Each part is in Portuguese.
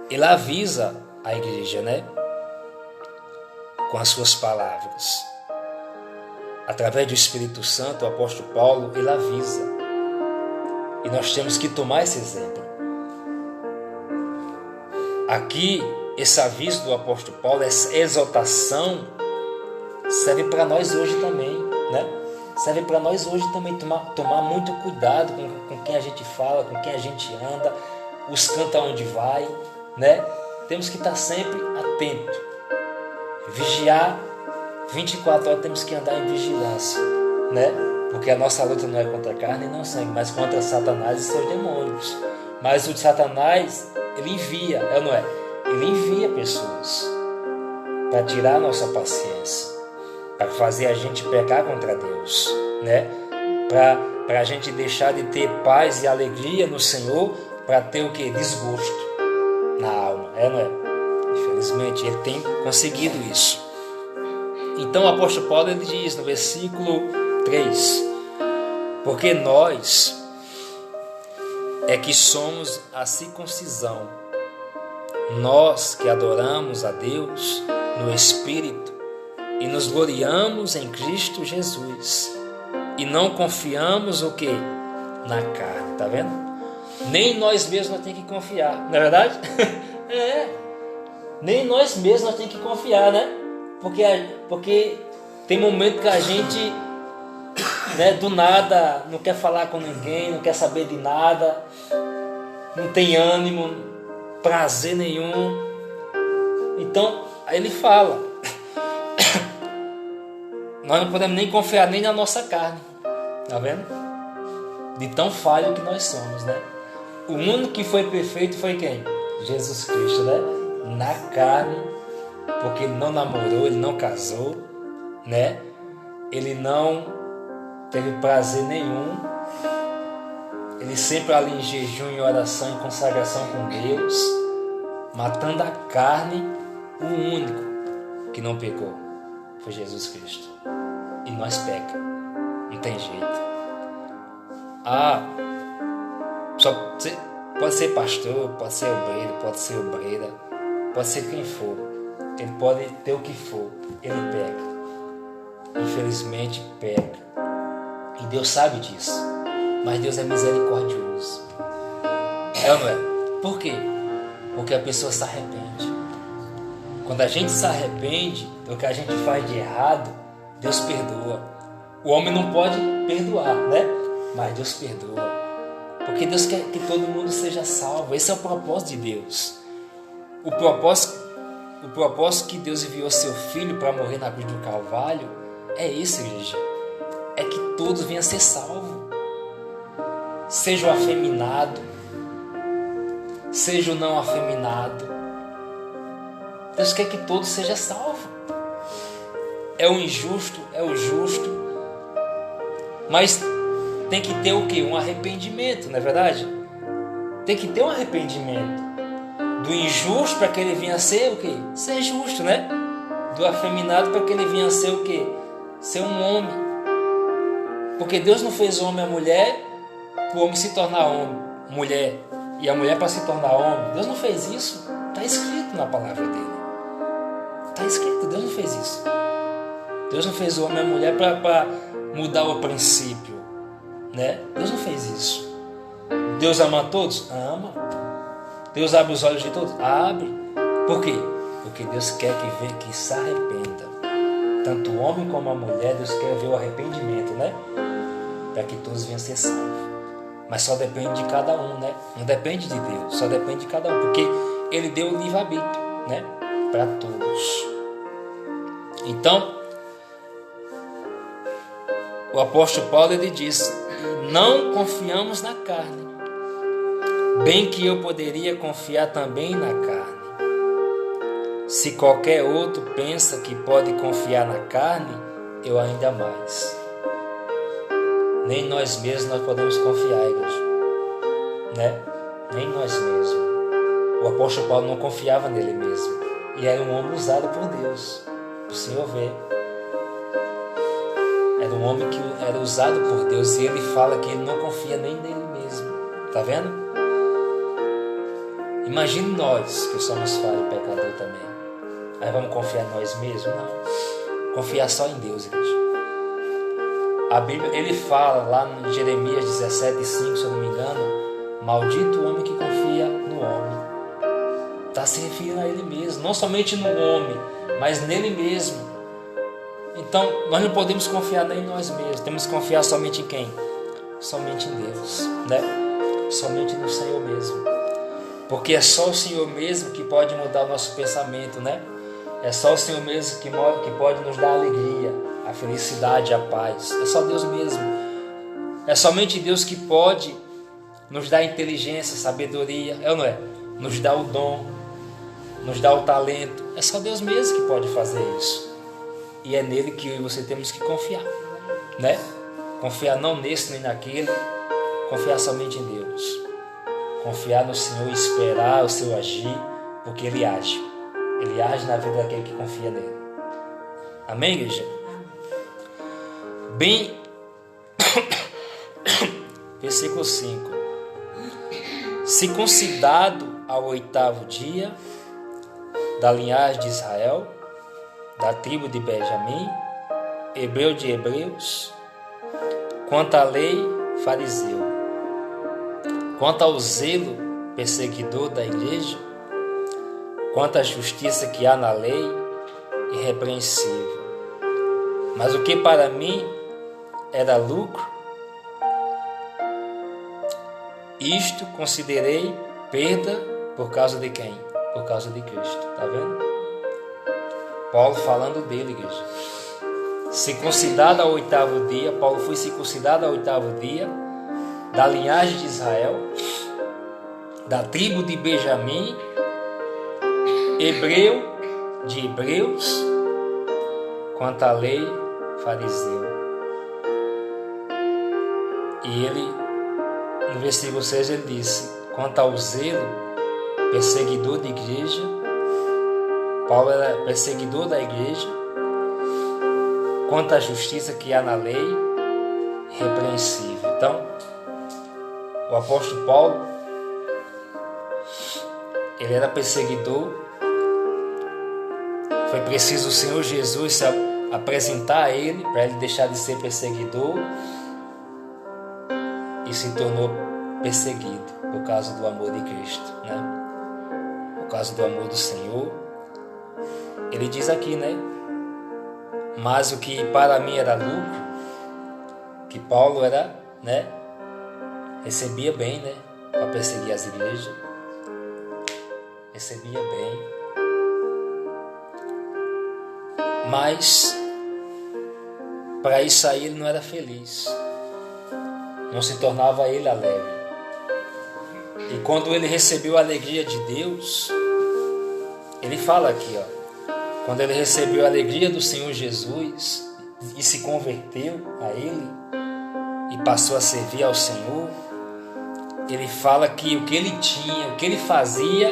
ele avisa a igreja, né? Com as suas palavras. Através do Espírito Santo, o apóstolo Paulo, ele avisa. E nós temos que tomar esse exemplo. Aqui, esse aviso do apóstolo Paulo, essa exortação, serve para nós hoje também, né? Serve para nós hoje também tomar muito cuidado com quem a gente fala, com quem a gente anda, os canta onde vai, né? Temos que estar sempre atento, vigiar 24 horas, temos que andar em vigilância, né? Porque a nossa luta não é contra a carne e não sangue, mas contra Satanás e seus demônios. Mas o de Satanás, ele envia, é ou não é? Ele envia pessoas para tirar a nossa paciência, para fazer a gente pecar contra Deus, né? Para a gente deixar de ter paz e alegria no Senhor, para ter o que? Desgosto na alma, é ou não é? Infelizmente, ele tem conseguido isso. Então o apóstolo Paulo, ele diz no versículo 3: porque nós é que somos a circuncisão, nós que adoramos a Deus no Espírito e nos gloriamos em Cristo Jesus e não confiamos o que? Na carne, tá vendo? Nem nós mesmos nós temos que confiar, não é verdade? Nem nós mesmos nós temos que confiar, né? Porque tem momento que a gente, né, do nada não quer falar com ninguém, não quer saber de nada, não tem ânimo, prazer nenhum. Então, aí ele fala, nós não podemos nem confiar nem na nossa carne, tá vendo? De tão falho que nós somos, né? O único que foi perfeito foi quem? Jesus Cristo, né? Na carne, porque ele não namorou, ele não casou, né? Ele não teve prazer nenhum. Ele sempre ali em jejum, em oração, em consagração com Deus, matando a carne. O único que não pecou foi Jesus Cristo. E nós peca, não tem jeito. Pode ser pastor, pode ser obreiro, pode ser obreira, pode ser quem for. Ele pode ter o que for, ele peca. Infelizmente peca. E Deus sabe disso. Mas Deus é misericordioso. É ou não é? Por quê? Porque a pessoa se arrepende. Quando a gente se arrepende do que a gente faz de errado, Deus perdoa. O homem não pode perdoar, né? Mas Deus perdoa. Porque Deus quer que todo mundo seja salvo. Esse é o propósito de Deus. O propósito que Deus enviou seu Filho para morrer na cruz do Calvário é esse, igreja. É que todos venham a ser salvos. Seja o afeminado, seja o não afeminado. Deus quer que todos sejam salvos. É o injusto, é o justo. Mas tem que ter o quê? Um arrependimento, não é verdade? Tem que ter um arrependimento. Do injusto para que ele venha a ser o quê? Ser justo, né? Do afeminado para que ele venha a ser o quê? Ser um homem. Porque Deus não fez o homem e a mulher para o homem se tornar homem, mulher, e a mulher para se tornar homem. Deus não fez isso. Está escrito na palavra dele. Está escrito, Deus não fez isso. Deus não fez o homem e a mulher para mudar o princípio, né? Deus não fez isso. Deus ama a todos? Ama. Deus abre os olhos de todos? Abre. Por quê? Porque Deus quer que se arrependa. Tanto o homem como a mulher, Deus quer ver o arrependimento, né? Para que todos venham a ser salvos. Mas só depende de cada um, né? Não depende de Deus, só depende de cada um. Porque Ele deu o livre-arbítrio, né? Para todos. Então, o apóstolo Paulo, ele diz: não confiamos na carne, bem que eu poderia confiar também na carne. Se qualquer outro pensa que pode confiar na carne, eu ainda mais. Nem nós mesmos nós podemos confiar, igreja, né? Nem nós mesmos. O apóstolo Paulo não confiava nele mesmo. E era um homem usado por Deus. O Senhor vê. Era um homem que era usado por Deus. E ele fala que ele não confia nem nele mesmo. Tá vendo? Imagine nós que somos falhos e pecador também. Aí vamos confiar em nós mesmos? Não. Confiar só em Deus, igreja. A Bíblia, ele fala lá em Jeremias 17:5, se eu não me engano, maldito o homem que confia no homem. Está se referindo a ele mesmo, não somente no homem, mas nele mesmo. Então, nós não podemos confiar nem em nós mesmos, temos que confiar somente em quem? Somente em Deus, né? Somente no Senhor mesmo. Porque é só o Senhor mesmo que pode mudar o nosso pensamento, né? É só o Senhor mesmo que pode nos dar a alegria, a felicidade, a paz. É só Deus mesmo. É somente Deus que pode nos dar inteligência, sabedoria, é ou não é? Nos dá o dom, nos dá o talento. É só Deus mesmo que pode fazer isso. E é nele que eu e você temos que confiar, né? Confiar não nesse nem naquele, confiar somente em Deus. Confiar no Senhor e esperar o seu agir, porque Ele age. Ele age na vida daquele que confia nele. Amém, igreja? Bem, versículo 5. Circuncidado ao 8º dia, da linhagem de Israel, da tribo de Benjamim, hebreu de hebreus, quanto à lei, fariseu, quanto ao zelo, perseguidor da igreja, quanto à justiça que há na lei, irrepreensível. Mas o que para mim era lucro, isto considerei perda por causa de quem? Por causa de Cristo, tá vendo? Paulo falando dele, igreja. Circuncidado ao 8º dia, Paulo foi circuncidado ao 8º dia, da linhagem de Israel, da tribo de Benjamim, hebreu de hebreus, quanto à lei, fariseu. E ele, no versículo 6, ele disse, quanto ao zelo, perseguidor de igreja, Paulo era perseguidor da igreja, quanto à justiça que há na lei, irrepreensível. Então, o apóstolo Paulo, ele era perseguidor. Foi preciso o Senhor Jesus se apresentar a ele, para ele deixar de ser perseguidor, e se tornou perseguido por causa do amor de Cristo, né? Por causa do amor do Senhor. Ele diz aqui, né? Mas o que para mim era lucro, que Paulo era, né? Recebia bem, né? Para perseguir as igrejas. Recebia bem. Mas para isso aí ele não era feliz. Não se tornava ele alegre. E quando ele recebeu a alegria de Deus, ele fala aqui, ó. Quando ele recebeu a alegria do Senhor Jesus e se converteu a Ele e passou a servir ao Senhor, ele fala que o que ele tinha, o que ele fazia,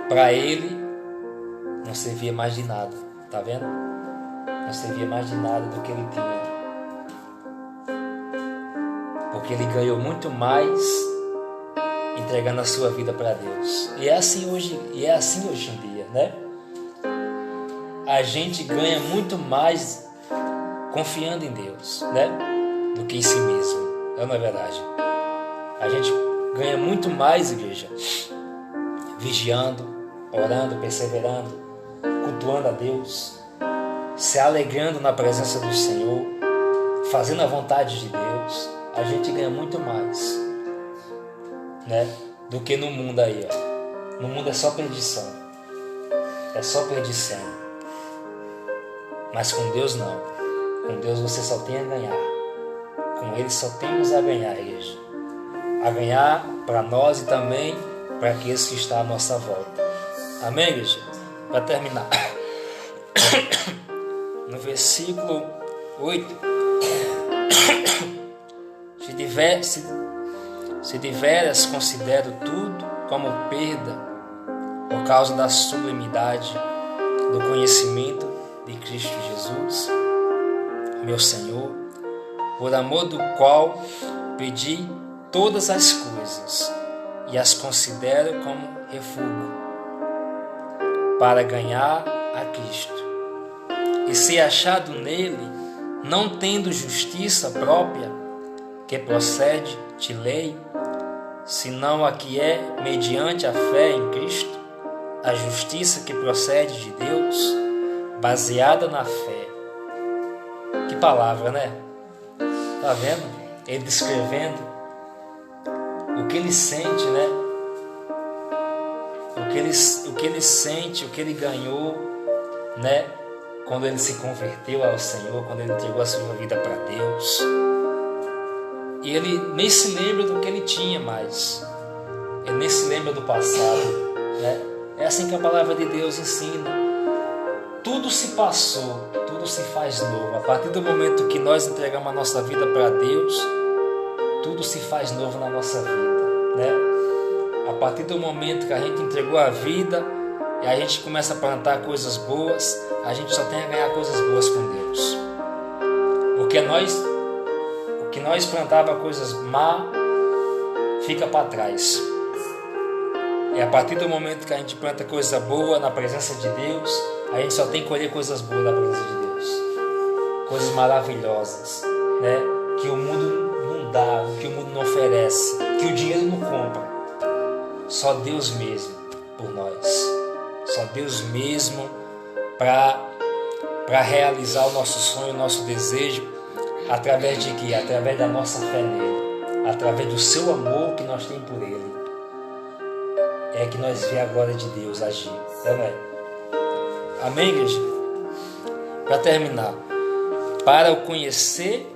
para ele não servia mais de nada, tá vendo? Não servia mais de nada do que ele tinha, porque ele ganhou muito mais entregando a sua vida para Deus. E é assim hoje em dia, né? A gente ganha muito mais confiando em Deus, né? Do que em si mesmo. Não é verdade? A gente ganha muito mais, igreja, vigiando, orando, perseverando, cultuando a Deus, se alegrando na presença do Senhor, fazendo a vontade de Deus. A gente ganha muito mais, né, do que no mundo aí, ó. No mundo é só perdição. É só perdição. Mas com Deus não. Com Deus você só tem a ganhar. Com Ele só temos a ganhar, igreja. A ganhar para nós e também para aqueles que estão à nossa volta. Amém, igreja? Para terminar, no versículo 8, se deveras considero tudo como perda por causa da sublimidade do conhecimento de Cristo Jesus, meu Senhor, por amor do qual pedi todas as coisas, e as considero como refúgio para ganhar a Cristo. E ser achado nele, não tendo justiça própria, que procede de lei, senão a que é mediante a fé em Cristo, a justiça que procede de Deus, baseada na fé. Que palavra, né? Tá vendo? Ele descrevendo o que ele sente, né? O que ele sente, o que ele ganhou, né? Quando ele se converteu ao Senhor, quando ele entregou a sua vida para Deus. E ele nem se lembra do que ele tinha mais. Ele nem se lembra do passado, né? É assim que a palavra de Deus ensina. Tudo se passou, tudo se faz novo. A partir do momento que nós entregamos a nossa vida para Deus, tudo se faz novo na nossa vida, né? A partir do momento que a gente entregou a vida e a gente começa a plantar coisas boas, a gente só tem a ganhar coisas boas com Deus. O que nós plantava coisas má, fica para trás. É a partir do momento que a gente planta coisa boa na presença de Deus, a gente só tem que colher coisas boas na presença de Deus. Coisas maravilhosas, né? Que o mundo não dá, que o mundo não oferece, que o dinheiro não compra. Só Deus mesmo por nós. Só Deus mesmo para realizar o nosso sonho, o nosso desejo, através de quê? Através da nossa fé nele, através do seu amor que nós temos por ele. É que nós vemos a glória de Deus agir, não é? Amém, igreja? Para terminar, para o conhecer